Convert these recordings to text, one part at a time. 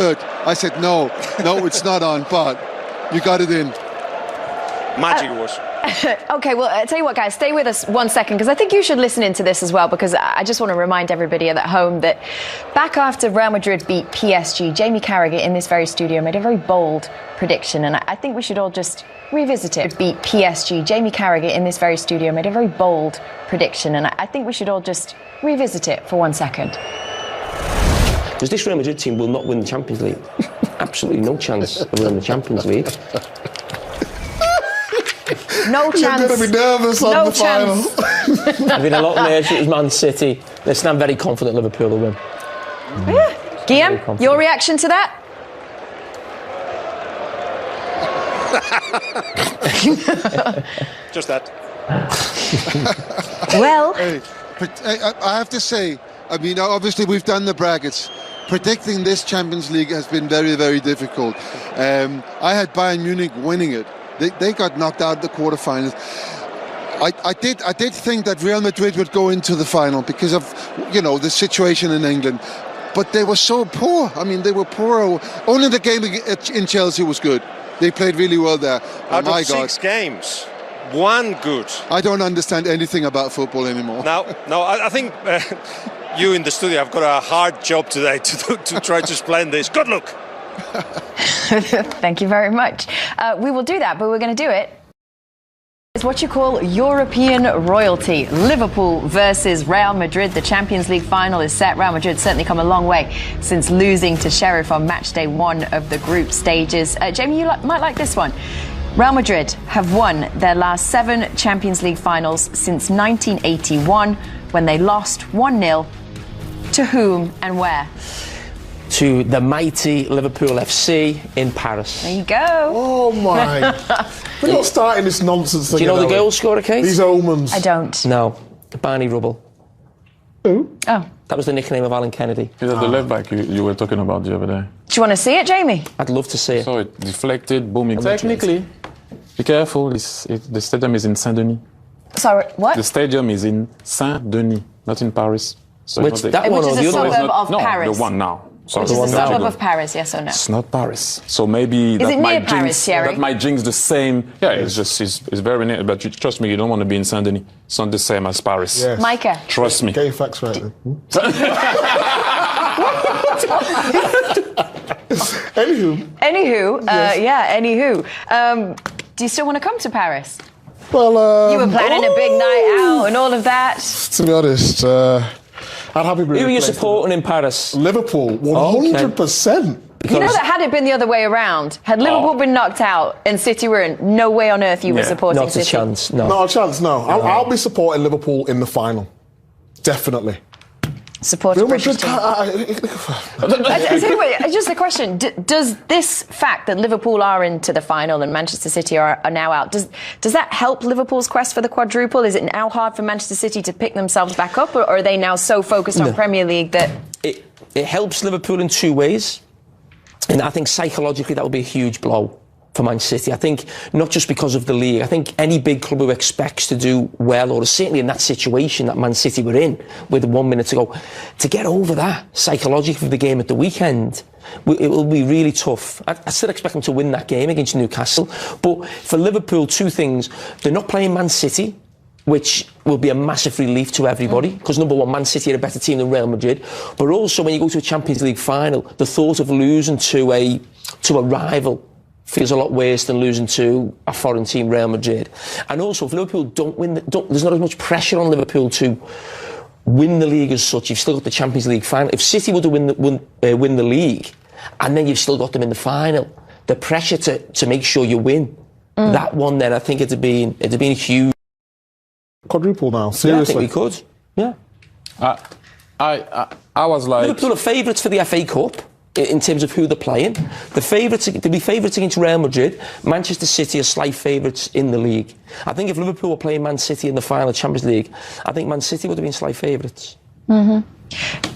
Good. I said, no, it's not on, but you got it in. Magic was. Okay, well, I tell you what, guys, stay with us 1 second, because I think you should listen into this as well, because I just want to remind everybody at home that back after Real Madrid beat PSG, Jamie Carragher in this very studio made a very bold prediction, and I think we should all just revisit it. Beat PSG, Jamie Carragher in this very studio made a very bold prediction, and I think we should all just revisit it for 1 second. Because this Real Madrid team will not win the Champions League. Absolutely no chance of winning the Champions League. No chance. You're going to be nervous on the final. I've been a lot nervous. It was Man City. Listen, I'm very confident Liverpool will win. Yeah. Guillaume, your reaction to that? Just that. Well, Hey, I have to say, I mean, obviously we've done the brackets. Predicting this Champions League has been very, very difficult. I had Bayern Munich winning it. They got knocked out of the quarterfinals. I did think that Real Madrid would go into the final because of, the situation in England. But they were so poor. I mean, they were poor. Only the game in Chelsea was good. They played really well there. Out of 6 games, 1 good. I don't understand anything about football anymore. No, I think you in the studio have got a hard job today to try to explain this. Good luck. thank you very much. We will do that, but we're going to do it. It's what you call European royalty. Liverpool versus Real Madrid. The Champions League final is set. Real Madrid certainly come a long way since losing to Sheriff on match day 1 of the group stages. Jamie, you might like this one. Real Madrid have won their last 7 Champions League finals since 1981, when they lost 1-0 to whom and where? To the mighty Liverpool FC in Paris. There you go. Oh, my. We're not starting this nonsense thing. Do you know the goal scorer, Kate? These omens. I don't. No. Barney Rubble. Who? Oh. That was the nickname of Alan Kennedy. Is that the left back you were talking about the other day? Do you want to see it, Jamie? I'd love to see it. So it deflected, booming. Technically, be careful. The stadium is in Saint-Denis. Sorry, what? The stadium is in Saint-Denis, not in Paris. So Which, that one Which or is the a other? suburb of no, Paris. the one now. Sorry, Which is a one now. suburb of Paris, yes or no? It's not Paris. So maybe Is that it near might Paris, jinx, Thierry? that might jinx the same. Yeah, it's very near. But trust me, you don't want to be in Saint-Denis. It's not the same as Paris. Yes. Micah. Trust me. Get your facts right then. Anywho, Yes. do you still want to come to Paris? Well, You were planning a big night out and all of that. to be honest, I'd happy Who are you supporting in Paris? Liverpool, 100%. You know that had it been the other way around, had Liverpool been knocked out and City were in, no way on earth you were supporting Not City. a chance, no. Not a chance, no. I'll be supporting Liverpool in the final. Definitely. Support a Real British Madrid, team. Just a question. Does this fact that Liverpool are into the final and Manchester City are now out, does that help Liverpool's quest for the quadruple? Is it now hard for Manchester City to pick themselves back up, or are they now so focused on Premier League that... It helps Liverpool in 2 ways. And I think psychologically that will be a huge blow for Man City. I think not just because of the league. I think any big club who expects to do well, or certainly in that situation that Man City were in with 1 minute to go, to get over that psychologically for the game at the weekend, it will be really tough. I still expect them to win that game against Newcastle. But for Liverpool, 2 things. They're not playing Man City, which will be a massive relief to everybody, because number one, Man City are a better team than Real Madrid. But also, when you go to a Champions League final, the thought of losing to a rival feels a lot worse than losing to a foreign team, Real Madrid. And also, if Liverpool don't win, there's not as much pressure on Liverpool to win the league as such. You've still got the Champions League final. If City were to win the league, and then you've still got them in the final, the pressure to make sure you win that one, then I think it'd been huge. Quadruple now, seriously. Yeah, I think we could. Yeah. I was like... Liverpool are favourites for the FA Cup in terms of who they're playing. They'll be favourites against Real Madrid. Manchester City are slight favourites in the league. I think if Liverpool were playing Man City in the final Champions League, I think Man City would have been slight favourites. Mm-hmm.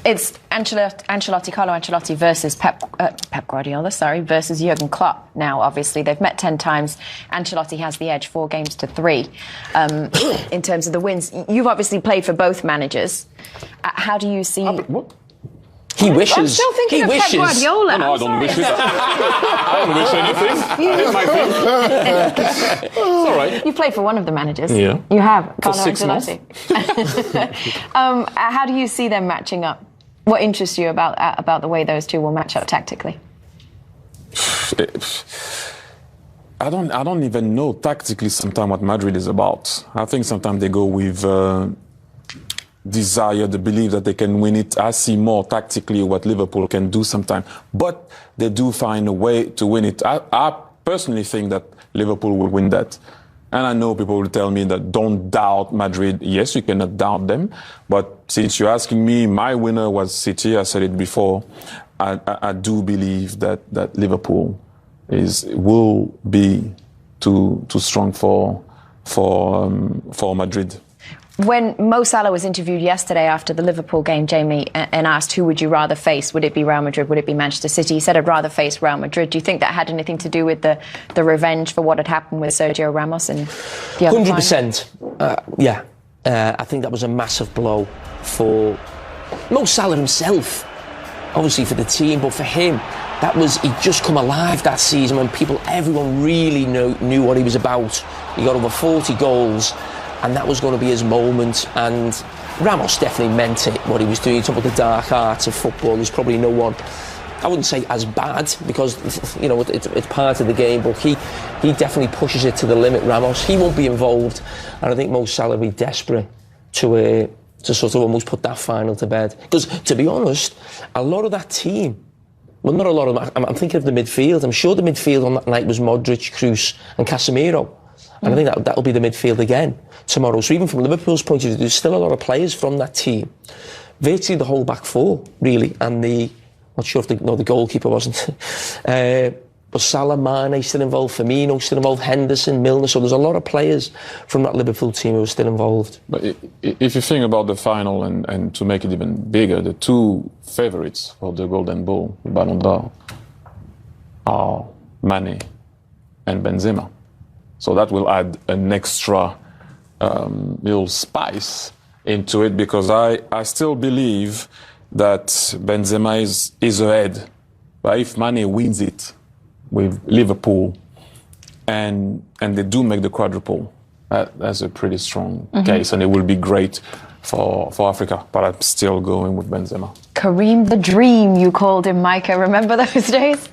It's Carlo Ancelotti versus Pep Guardiola, versus Jurgen Klopp. Now, obviously, they've met 10 times. Ancelotti has the edge 4 games to 3 in terms of the wins. You've obviously played for both managers. How do you see... He wishes. I'm still thinking of Pep Guardiola. No, I don't wish it. I don't wish anything. It's all right. You played for one of the managers. Yeah. You have. For Carlo 6 months. Ancelotti. How do you see them matching up? What interests you about the way those two will match up tactically? I don't even know tactically sometimes what Madrid is about. I think sometimes they go with desire, the belief that they can win it. I see more tactically what Liverpool can do sometimes, but they do find a way to win it. I personally think that Liverpool will win that. And I know people will tell me that don't doubt Madrid. Yes, you cannot doubt them. But since you're asking me, my winner was City. I said it before. I do believe that Liverpool will be too strong for Madrid. When Mo Salah was interviewed yesterday after the Liverpool game, Jamie, and asked who would you rather face, would it be Real Madrid, would it be Manchester City, he said I'd rather face Real Madrid. Do you think that had anything to do with the revenge for what had happened with Sergio Ramos and the other 100%. Yeah. I think that was a massive blow for Mo Salah himself, obviously for the team, but for him, he'd just come alive that season when everyone really knew what he was about. He got over 40 goals. And that was going to be his moment. And Ramos definitely meant it, what he was doing. He talked about the dark arts of football. There's probably no one, I wouldn't say as bad, because, you know, it's part of the game, but he definitely pushes it to the limit, Ramos. He won't be involved. And I think Mo Salah will be desperate to sort of almost put that final to bed. Because, to be honest, a lot of that team, well, not a lot of them, I'm thinking of the midfield. I'm sure the midfield on that night was Modric, Kroos and Casemiro. And I think that'll be the midfield again tomorrow. So even from Liverpool's point of view, there's still a lot of players from that team. Virtually the whole back four, really. And not sure if the goalkeeper wasn't. But Salah, Mane still involved, Firmino still involved, Henderson, Milner. So there's a lot of players from that Liverpool team who are still involved. But if you think about the final and to make it even bigger, the two favourites for the Golden Ball, the Ballon d'Or, are Mane and Benzema. So that will add an extra little spice into it, because I still believe that Benzema is ahead. But if Mane wins it with Liverpool and they do make the quadruple, that's a pretty strong case, and it will be great for Africa. But I'm still going with Benzema. Kareem the Dream, you called him, Micah. Remember those days?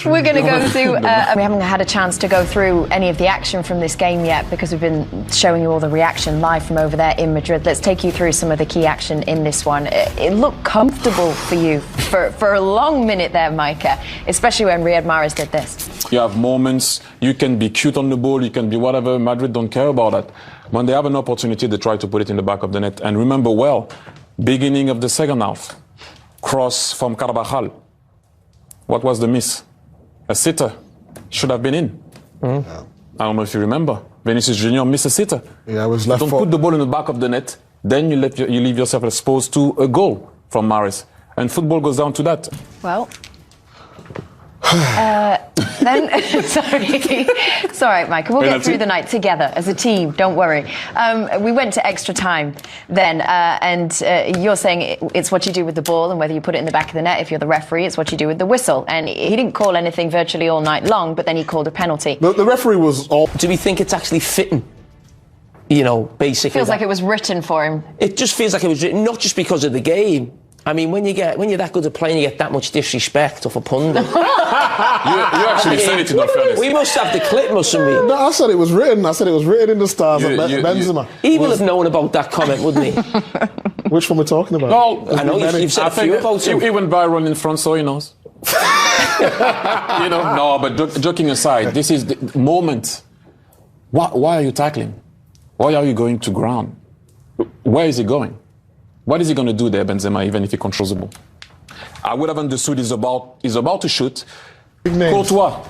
We're going to go through... we haven't had a chance to go through any of the action from this game yet, because we've been showing you all the reaction live from over there in Madrid. Let's take you through some of the key action in this one. It looked comfortable for you for a long minute there, Micah, especially when Riyad Mahrez did this. You have moments, you can be cute on the ball, you can be whatever. Madrid don't care about that. When they have an opportunity, they try to put it in the back of the net. And remember well, beginning of the second half, cross from Carragher. What was the miss? A sitter. Should have been in. I don't know if you remember. Vinicius Junior missed a sitter. Yeah, it was left Don't foot. put the ball in the back of the net, then you leave yourself exposed to a goal from Mahrez. And football goes down to that. Well... then, sorry, it's all right, Michael. We'll get through the night together as a team. Don't worry. We went to extra time then, and you're saying it's what you do with the ball, and whether you put it in the back of the net. If you're the referee, it's what you do with the whistle. And he didn't call anything virtually all night long, but then he called a penalty. The referee was all... Do we think it's actually fitting? You know, basically. Feels like it was written for him. It just feels like it was written, not just because of the game. I mean, when you're that good at playing, you get that much disrespect off a pundit. You actually said it in the fairness. We must have the clip, mustn't we? No, I said it was written. I said it was written in the stars of Benzema. He will have known about that comment, wouldn't he? Which one we're talking about? No, I know you've said a few about him. He went viral in front, so he knows. No, but joking aside, this is the moment. Why are you tackling? Why are you going to ground? Where is he going? What is he going to do there, Benzema, even if he controls the ball? I would have understood he's about to shoot. Courtois.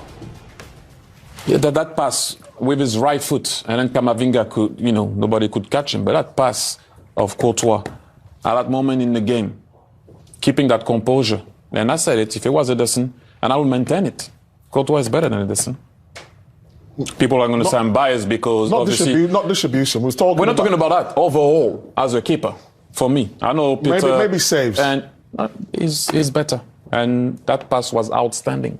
Yeah, that pass with his right foot, and then Camavinga could, nobody could catch him. But that pass of Courtois at that moment in the game, keeping that composure. And I said it, if it was Ederson, and I will maintain it, Courtois is better than Ederson. People are going to say I'm biased because obviously... Not distribution. We're not talking about that. Overall, as a keeper. For me, I know Peter... Maybe saves. And Is better. And that pass was outstanding.